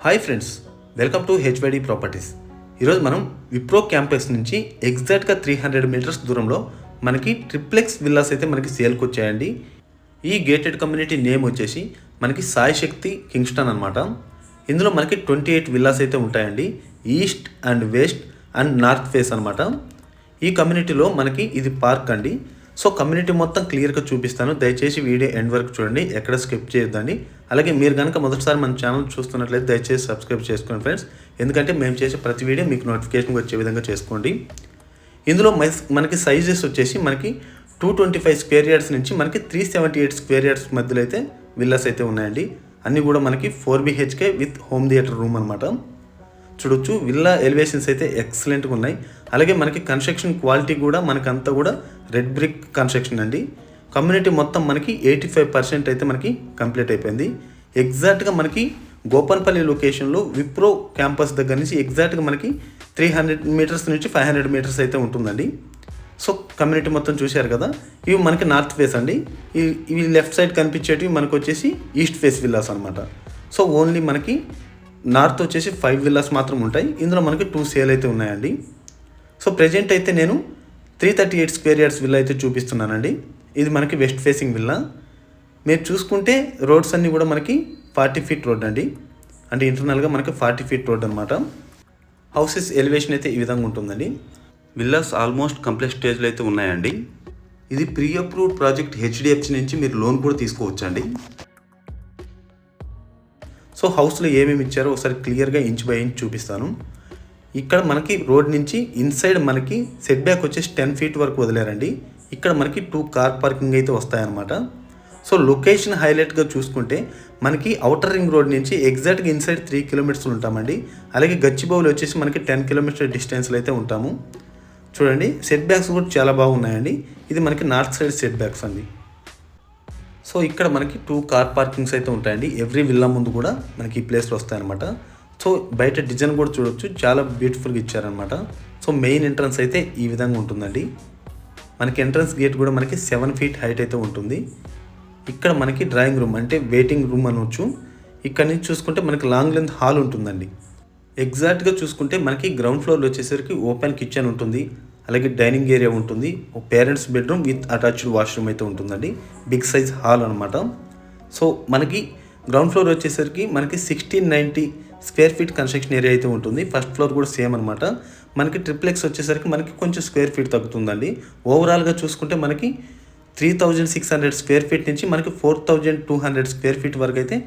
Hi friends, welcome to HYD properties. ఈరోజు మనం Wipro campus నుంచి ఎగ్జాక్ట్గా 300 మీటర్స్ దూరంలో మనకి ట్రిప్లెక్స్ విల్లాస్ అయితే మనకి సేల్కి వచ్చాయండి. ఈ గేటెడ్ కమ్యూనిటీ నేమ్ వచ్చేసి మనకి సాయి శక్తి కింగ్స్టన్ అనమాట. ఇందులో మనకి 28 విల్లాస్ అయితే ఉంటాయండి. East and west and north face అనమాట. ఈ కమ్యూనిటీలో మనకి ఇది పార్క్ అండి. సో కమ్యూనిటీ మొత్తం క్లియర్గా చూపిస్తాను, దయచేసి వీడియో ఎండ్ వరకు చూడండి, ఎక్కడ స్కిప్ చేయొద్దండి. అలాగే మీరు కనుక మొదటిసారి మన ఛానల్ చూస్తున్నట్లయితే దయచేసి సబ్స్క్రైబ్ చేసుకోండి ఫ్రెండ్స్, ఎందుకంటే మేము చేసే ప్రతి వీడియో మీకు నోటిఫికేషన్ వచ్చే విధంగా చేసుకోండి. ఇందులో మనకి సైజెస్ వచ్చేసి మనకి 225 స్క్వేర్ యార్డ్స్ నుంచి మనకి 378 స్క్వేర్ యార్డ్స్ మధ్యలో అయితే విల్లాస్ అయితే ఉన్నాయండి. అన్నీ కూడా మనకి 4 BHK with home theatre room అనమాట. చూడొచ్చు, విల్లా ఎలివేషన్స్ అయితే ఎక్సలెంట్గా ఉన్నాయి. అలాగే మనకి కన్స్ట్రక్షన్ క్వాలిటీ కూడా మనకంతా కూడా రెడ్ బ్రిక్ కన్స్ట్రక్షన్ అండి. కమ్యూనిటీ మొత్తం మనకి 85% అయితే మనకి కంప్లీట్ అయిపోయింది. ఎగ్జాక్ట్గా మనకి గోపన్పల్లి లొకేషన్లో విప్రో క్యాంపస్ దగ్గర నుంచి ఎగ్జాక్ట్గా మనకి 300 మీటర్స్ నుంచి 500 మీటర్స్ అయితే ఉంటుందండి. సో కమ్యూనిటీ మొత్తం చూశారు కదా, ఇవి మనకి నార్త్ ఫేస్ అండి. ఇవి లెఫ్ట్ సైడ్ కనిపించేటివి మనకు వచ్చేసి ఈస్ట్ ఫేస్ విల్లాస్ అనమాట. సో ఓన్లీ మనకి నార్త్ వచ్చేసి 5 విల్లాస్ మాత్రం ఉంటాయి. ఇందులో మనకి 2 సేల్ అయితే ఉన్నాయండి. సో ప్రజెంట్ అయితే నేను 338 స్క్వేర్ యార్డ్స్ విల్లా అయితే చూపిస్తున్నానండి. ఇది మనకి వెస్ట్ ఫేసింగ్ విల్లా. మీరు చూసుకుంటే రోడ్స్ అన్నీ కూడా మనకి 40 ఫీట్ రోడ్ అండి, అంటే ఇంటర్నల్గా మనకి 40 ఫీట్ రోడ్ అనమాట. హౌసెస్ ఎలివేషన్ అయితే ఈ విధంగా ఉంటుందండి. విల్లాస్ ఆల్మోస్ట్ కంప్లీట్ స్టేజ్లో అయితే ఉన్నాయండి. ఇది ప్రీ అప్రూవ్డ్ ప్రాజెక్ట్ HDFC నుంచి మీరు లోన్ కూడా తీసుకోవచ్చండి. సో హౌస్లో ఏమేమి ఇచ్చారో ఒకసారి క్లియర్గా ఇంచ్ బై ఇంచ్ చూపిస్తాను. ఇక్కడ మనకి రోడ్ నుంచి ఇన్సైడ్ మనకి సెట్ బ్యాక్ వచ్చేసి 10 ఫీట్ వరకు వదిలేరండి. ఇక్కడ మనకి 2 కార్ పార్కింగ్ అయితే వస్తాయన్నమాట. సో లొకేషన్ హైలైట్గా చూసుకుంటే మనకి అవుటర్ రింగ్ రోడ్ నుంచి ఎగ్జాక్ట్గా ఇన్సైడ్ 3 కిలోమీటర్స్ ఉంటామండి. అలాగే గచ్చిబౌలి వచ్చేసి మనకి 10 కిలోమీటర్ డిస్టెన్స్లో అయితే ఉంటాము. చూడండి, సెట్ బ్యాక్స్ కూడా చాలా బాగున్నాయండి. ఇది మనకి నార్త్ సైడ్ సెట్ బ్యాక్స్ అండి. సో ఇక్కడ మనకి 2 కార్ పార్కింగ్స్ అయితే ఉంటాయండి. ఎవ్రీ విల్లా ముందు కూడా మనకి ఈ ప్లేస్లో వస్తాయన్నమాట. సో బయట డిజైన్ కూడా చూడొచ్చు, చాలా బ్యూటిఫుల్గా ఇచ్చారనమాట. సో మెయిన్ ఎంట్రన్స్ అయితే ఈ విధంగా ఉంటుందండి. మనకి ఎంట్రన్స్ గేట్ కూడా మనకి 7 ఫీట్ హైట్ అయితే ఉంటుంది. ఇక్కడ మనకి డ్రాయింగ్ రూమ్ అంటే వెయిటింగ్ రూమ్ అనవచ్చు. ఇక్కడ నుంచి చూసుకుంటే మనకి లాంగ్ లెంత్ హాల్ ఉంటుందండి. ఎగ్జాక్ట్గా చూసుకుంటే మనకి గ్రౌండ్ ఫ్లోర్లో వచ్చేసరికి ఓపెన్ కిచెన్ ఉంటుంది, అలాగే డైనింగ్ ఏరియా ఉంటుంది, parents bedroom with attached washroom అయితే ఉంటుందండి. బిగ్ సైజ్ హాల్ అనమాట. సో మనకి గ్రౌండ్ ఫ్లోర్ వచ్చేసరికి మనకి 1690 స్క్వేర్ ఫీట్ కన్స్ట్రక్షన్ ఏరియా అయితే ఉంటుంది. ఫస్ట్ ఫ్లోర్ కూడా సేమ్ అనమాట. మనకి ట్రిప్లెక్స్ వచ్చేసరికి మనకి కొంచెం స్క్వేర్ ఫీట్ తగ్గుతుందండి. ఓవరాల్గా చూసుకుంటే మనకి 3600 స్క్వేర్ ఫీట్ నుంచి మనకి 4200 స్క్వేర్ ఫీట్ వరకు అయితే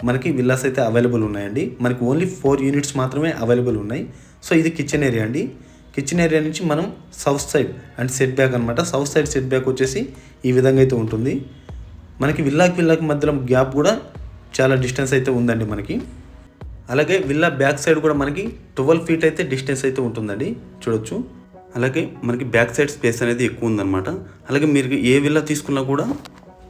మనకి విల్లాస్ అయితే అవైలబుల్ ఉన్నాయండి. మనకి ఓన్లీ 4 యూనిట్స్ మాత్రమే అవైలబుల్ ఉన్నాయి. సో ఇది కిచెన్ ఏరియా అండి. కిచెన్ ఏరియా నుంచి మనం south side and set back అనమాట. సౌత్ సైడ్ సెట్ బ్యాక్ వచ్చేసి ఈ విధంగా అయితే ఉంటుంది. మనకి విల్లాకి మధ్యలో గ్యాప్ కూడా చాలా డిస్టెన్స్ అయితే ఉందండి మనకి. అలాగే విల్లా బ్యాక్ సైడ్ కూడా మనకి 12 ఫీట్ అయితే డిస్టెన్స్ అయితే ఉంటుందండి, చూడొచ్చు. అలాగే మనకి బ్యాక్ సైడ్ స్పేస్ అనేది ఎక్కువ ఉందన్నమాట. అలాగే మీరు ఏ విల్లా తీసుకున్నా కూడా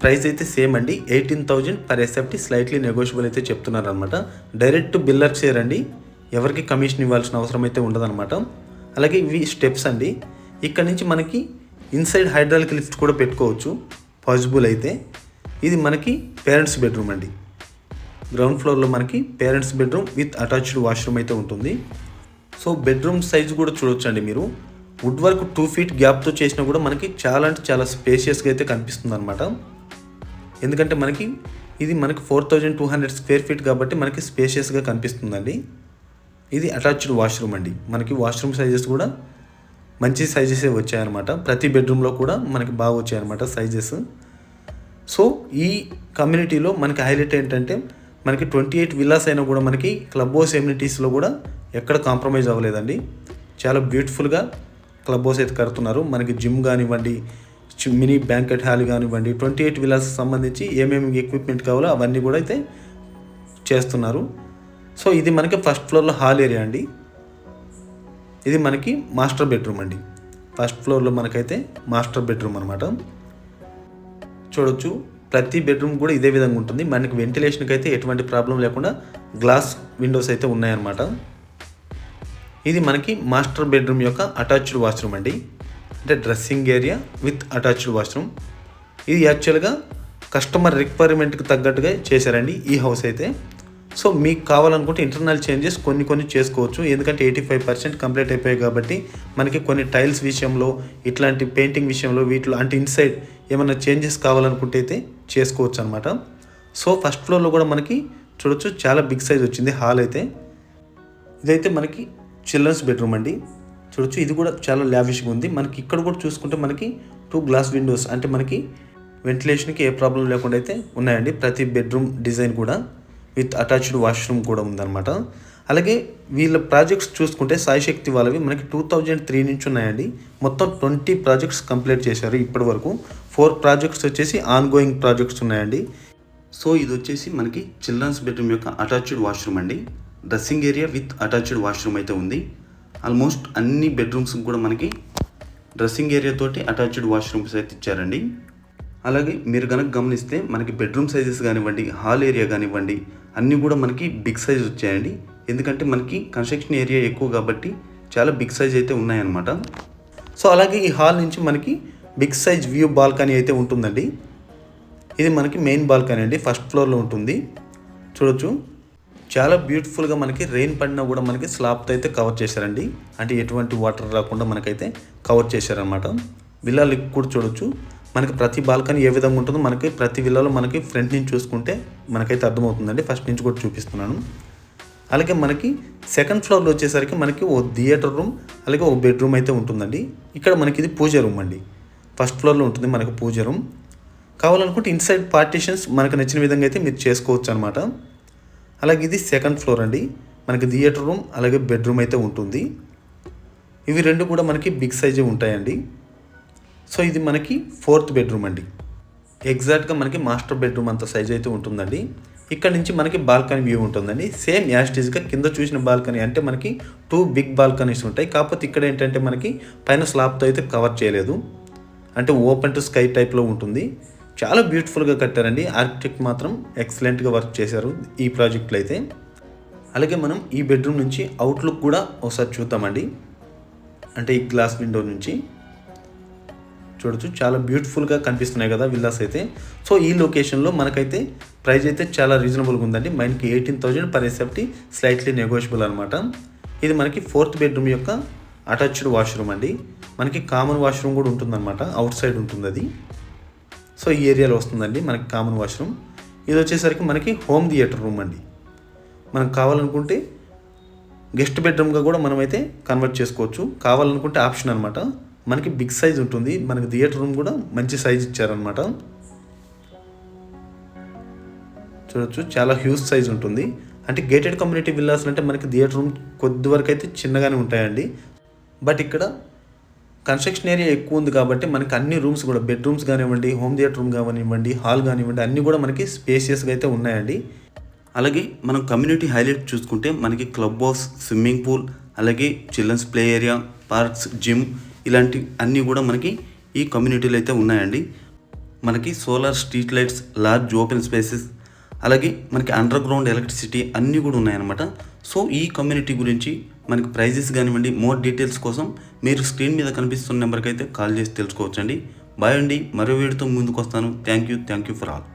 ప్రైస్ అయితే సేమ్ అండి. 18,000 పర్ SFT, స్లైట్లీ నెగోషియబుల్ అయితే చెప్తున్నారు అనమాట. డైరెక్ట్ బిల్లర్ షేర్ అండి, ఎవరికి కమిషన్ ఇవ్వాల్సిన అవసరం అయితే ఉండదన్నమాట. అలాగే ఇవి స్టెప్స్ అండి. ఇక్కడ నుంచి మనకి ఇన్సైడ్ హైడ్రాలిక్ లిఫ్ట్ కూడా పెట్టుకోవచ్చు పాసిబుల్ అయితే. ఇది మనకి పేరెంట్స్ బెడ్రూమ్ అండి. గ్రౌండ్ ఫ్లోర్లో మనకి parents bedroom with attached washroom అయితే ఉంటుంది. సో బెడ్రూమ్ సైజ్ కూడా చూడొచ్చు అండి మీరు. వుడ్ వర్క్ 2 ఫీట్ గ్యాప్తో చేసినా కూడా మనకి చాలా అంటే చాలా స్పేషియస్గా అయితే కనిపిస్తుంది అనమాట. ఎందుకంటే మనకి ఇది మనకి 4200 స్క్వేర్ ఫీట్ కాబట్టి మనకి స్పేషియస్గా కనిపిస్తుందండి. ఇది అటాచ్డ్ వాష్రూమ్ అండి. మనకి వాష్రూమ్ సైజెస్ కూడా మంచి సైజెసే వచ్చాయన్నమాట. ప్రతి బెడ్రూమ్లో కూడా మనకి బాగా వచ్చాయన్నమాట సైజెస్. సో ఈ కమ్యూనిటీలో మనకి హైలైట్ ఏంటంటే మనకి 28 విల్లాస్ అయినా కూడా మనకి క్లబ్ హౌస్ ఎమ్యూనిటీస్లో కూడా ఎక్కడ కాంప్రమైజ్ అవ్వలేదండి. చాలా బ్యూటిఫుల్గా క్లబ్ హౌస్ అయితే కడుతున్నారు. మనకి జిమ్ కానివ్వండి, మినీ బ్యాంకెట్ హాల్ కానివ్వండి, 28 విల్లాస్ సంబంధించి ఏమేమి ఎక్విప్మెంట్ కావాలో అవన్నీ కూడా అయితే చేస్తున్నారు. సో ఇది మనకి ఫస్ట్ ఫ్లోర్లో హాల్ ఏరియా అండి. ఇది మనకి మాస్టర్ బెడ్రూమ్ అండి. ఫస్ట్ ఫ్లోర్లో మనకైతే మాస్టర్ బెడ్రూమ్ అనమాట. చూడొచ్చు, ప్రతి బెడ్రూమ్ కూడా ఇదే విధంగా ఉంటుంది. మనకి వెంటిలేషన్కి అయితే ఎటువంటి ప్రాబ్లం లేకుండా గ్లాస్ విండోస్ అయితే ఉన్నాయన్నమాట. ఇది మనకి మాస్టర్ బెడ్రూమ్ యొక్క అటాచ్డ్ వాష్రూమ్ అండి, అంటే dressing area with attached washroom. ఇది యాక్చువల్గా కస్టమర్ రిక్వైర్మెంట్కి తగ్గట్టుగా చేశారండి ఈ హౌస్ అయితే. సో మీకు కావాలనుకుంటే ఇంటర్నల్ చేంజెస్ కొన్ని చేసుకోవచ్చు, ఎందుకంటే 85% కంప్లీట్ అయిపోయాయి కాబట్టి మనకి కొన్ని టైల్స్ విషయంలో, ఇట్లాంటి పెయింటింగ్ విషయంలో, వీటిలో అంటే ఇన్సైడ్ ఏమైనా చేంజెస్ కావాలనుకుంటే అయితే చేసుకోవచ్చు అనమాట. సో ఫస్ట్ ఫ్లోర్లో కూడా మనకి చూడొచ్చు చాలా బిగ్ సైజ్ వచ్చింది హాల్ అయితే. ఇదైతే మనకి చిల్డ్రన్స్ బెడ్రూమ్ అండి. చూడొచ్చు ఇది కూడా చాలా లావిష్గా ఉంది. మనకి ఇక్కడ కూడా చూసుకుంటే మనకి 2 గ్లాస్ విండోస్, అంటే మనకి వెంటిలేషన్కి ఏ ప్రాబ్లం లేకుండా అయితే ఉన్నాయండి. ప్రతి బెడ్రూమ్ డిజైన్ కూడా విత్ అటాచ్డ్ వాష్రూమ్ కూడా ఉందన్నమాట. అలాగే వీళ్ళ ప్రాజెక్ట్స్ చూసుకుంటే సాయి శక్తి వాళ్ళవి మనకి 2003 నుంచి ఉన్నాయండి. మొత్తం 20 ప్రాజెక్ట్స్ కంప్లీట్ చేశారు ఇప్పటి వరకు. 4 ప్రాజెక్ట్స్ వచ్చేసి ఆన్ గోయింగ్ ప్రాజెక్ట్స్ ఉన్నాయండి. సో ఇది వచ్చేసి మనకి చిల్డ్రన్స్ బెడ్రూమ్ యొక్క అటాచ్డ్ వాష్రూమ్ అండి. Dressing area with attached washroom అయితే ఉంది. ఆల్మోస్ట్ అన్ని బెడ్రూమ్స్ కూడా మనకి డ్రెస్సింగ్ ఏరియా తోటి అటాచ్డ్ వాష్రూమ్స్ అయితే ఇచ్చారండి. అలాగే మీరు కనుక గమనిస్తే మనకి బెడ్రూమ్ సైజెస్ కానివ్వండి, హాల్ ఏరియా కానివ్వండి, అన్నీ కూడా మనకి బిగ్ సైజ్ వచ్చాయండి. ఎందుకంటే మనకి కన్స్ట్రక్షన్ ఏరియా ఎక్కువ కాబట్టి చాలా బిగ్ సైజ్ అయితే ఉన్నాయన్నమాట. సో అలాగే ఈ హాల్ నుంచి మనకి బిగ్ సైజ్ వ్యూ బాల్కనీ అయితే ఉంటుందండి. ఇది మనకి మెయిన్ బాల్కనీ అండి, ఫస్ట్ ఫ్లోర్లో ఉంటుంది. చూడొచ్చు చాలా బ్యూటిఫుల్గా మనకి రెయిన్ పడినా కూడా మనకి స్లాబ్తో అయితే కవర్ చేశారండి. అంటే ఎటువంటి వాటర్ రాకుండా మనకైతే కవర్ చేశారనమాట. విల్లాలు కూడా చూడొచ్చు మనకి ప్రతి బాల్కనీ ఏ విధంగా ఉంటుందో మనకి ప్రతి విల్లాలో మనకి ఫ్రంట్ నుంచి చూసుకుంటే మనకైతే అర్థమవుతుందండి. ఫస్ట్ నుంచి కూడా చూపిస్తున్నాను. అలాగే మనకి సెకండ్ ఫ్లోర్లో వచ్చేసరికి మనకి ఓ థియేటర్ రూమ్, అలాగే ఓ బెడ్రూమ్ అయితే ఉంటుందండి. ఇక్కడ మనకి ఇది పూజ రూమ్ అండి. ఫస్ట్ ఫ్లోర్లో ఉంటుంది మనకి పూజ రూమ్. కావాలనుకుంటే ఇన్సైడ్ పార్టీషన్స్ మనకు నచ్చిన విధంగా అయితే మీరు చేసుకోవచ్చు అనమాట. అలాగే ఇది సెకండ్ ఫ్లోర్ అండి. మనకి థియేటర్ రూమ్ అలాగే బెడ్రూమ్ అయితే ఉంటుంది. ఇవి రెండు కూడా మనకి బిగ్ సైజే ఉంటాయండి. సో ఇది మనకి 4th బెడ్రూమ్ అండి. ఎగ్జాక్ట్గా మనకి మాస్టర్ బెడ్రూమ్ అంత సైజ్ అయితే ఉంటుందండి. ఇక్కడ నుంచి మనకి బాల్కనీ వ్యూ ఉంటుందండి. సేమ్ యాస్టీజ్గా కింద చూసిన బాల్కనీ అంటే మనకి 2 బిగ్ బాల్కనీస్ ఉంటాయి. కాకపోతే ఇక్కడ ఏంటంటే మనకి పైన స్లాబ్తో అయితే కవర్ చేయలేదు, అంటే ఓపెన్ టు స్కై టైప్లో ఉంటుంది. చాలా బ్యూటిఫుల్గా కట్టారండి. ఆర్కిటెక్ట్ మాత్రం ఎక్సలెంట్గా వర్క్ చేశారు ఈ ప్రాజెక్ట్లో అయితే. అలాగే మనం ఈ బెడ్రూమ్ నుంచి అవుట్లుక్ కూడా ఒకసారి చూద్దామండి. అంటే ఈ గ్లాస్ విండో నుంచి చూడొచ్చు చాలా బ్యూటిఫుల్గా కనిపిస్తున్నాయి కదా విల్లాస్ అయితే. సో ఈ లొకేషన్లో మనకైతే ప్రైస్ అయితే చాలా రీజనబుల్గా ఉందండి. మనకి 18,000 పర్ ఎస్ఎఫ్టీ, స్లైట్లీ నెగోషియబుల్ అనమాట. ఇది మనకి 4th బెడ్రూమ్ యొక్క అటాచ్డ్ వాష్రూమ్ అండి. మనకి కామన్ వాష్రూమ్ కూడా ఉంటుందన్నమాట, అవుట్ సైడ్ ఉంటుంది అది. సో ఈ ఏరియాలో వస్తుందండి మనకి కామన్ వాష్రూమ్. ఇది వచ్చేసరికి మనకి హోమ్ థియేటర్ రూమ్ అండి. మనకు కావాలనుకుంటే గెస్ట్ బెడ్రూమ్గా కూడా మనమైతే కన్వర్ట్ చేసుకోవచ్చు. కావాలనుకుంటే ఆప్షన్ అనమాట. మనకి బిగ్ సైజ్ ఉంటుంది. మనకి థియేటర్ రూమ్ కూడా మంచి సైజ్ ఇచ్చారనమాట. చూడొచ్చు చాలా హ్యూజ్ సైజ్ ఉంటుంది. అంటే గేటెడ్ కమ్యూనిటీ విల్లాస్ అంటే మనకి థియేటర్ రూమ్ కొద్ది వరకు అయితే చిన్నగానే ఉంటాయండి. బట్ ఇక్కడ కన్స్ట్రక్షన్ ఏరియా ఎక్కువ ఉంది కాబట్టి మనకి అన్ని రూమ్స్ కూడా బెడ్రూమ్స్ కానివ్వండి, హోమ్ థియేటర్ రూమ్ కానివ్వండి, హాల్ కానివ్వండి, అన్నీ కూడా మనకి స్పేసియస్గా అయితే ఉన్నాయండి. అలాగే మనం కమ్యూనిటీ హైలైట్ చూసుకుంటే మనకి క్లబ్ హౌస్, స్విమ్మింగ్ పూల్, అలాగే children's play area, parks, gym ఇలాంటి అన్నీ కూడా మనకి ఈ కమ్యూనిటీలో అయితే ఉన్నాయండి. మనకి solar street lights, large open spaces, అలాగే మనకి అండర్ గ్రౌండ్ ఎలక్ట్రిసిటీ అన్నీ కూడా ఉన్నాయన్నమాట. సో ఈ కమ్యూనిటీ గురించి మనకి ప్రైజెస్ కానివ్వండి, మోర్ డీటెయిల్స్ కోసం మీరు స్క్రీన్ మీద కనిపిస్తున్న నెంబర్కి అయితే కాల్ చేసి తెలుసుకోవచ్చండి. బాయ్ అండి, మరో వీడియోతో ముందుకు వస్తాను. Thank you for all.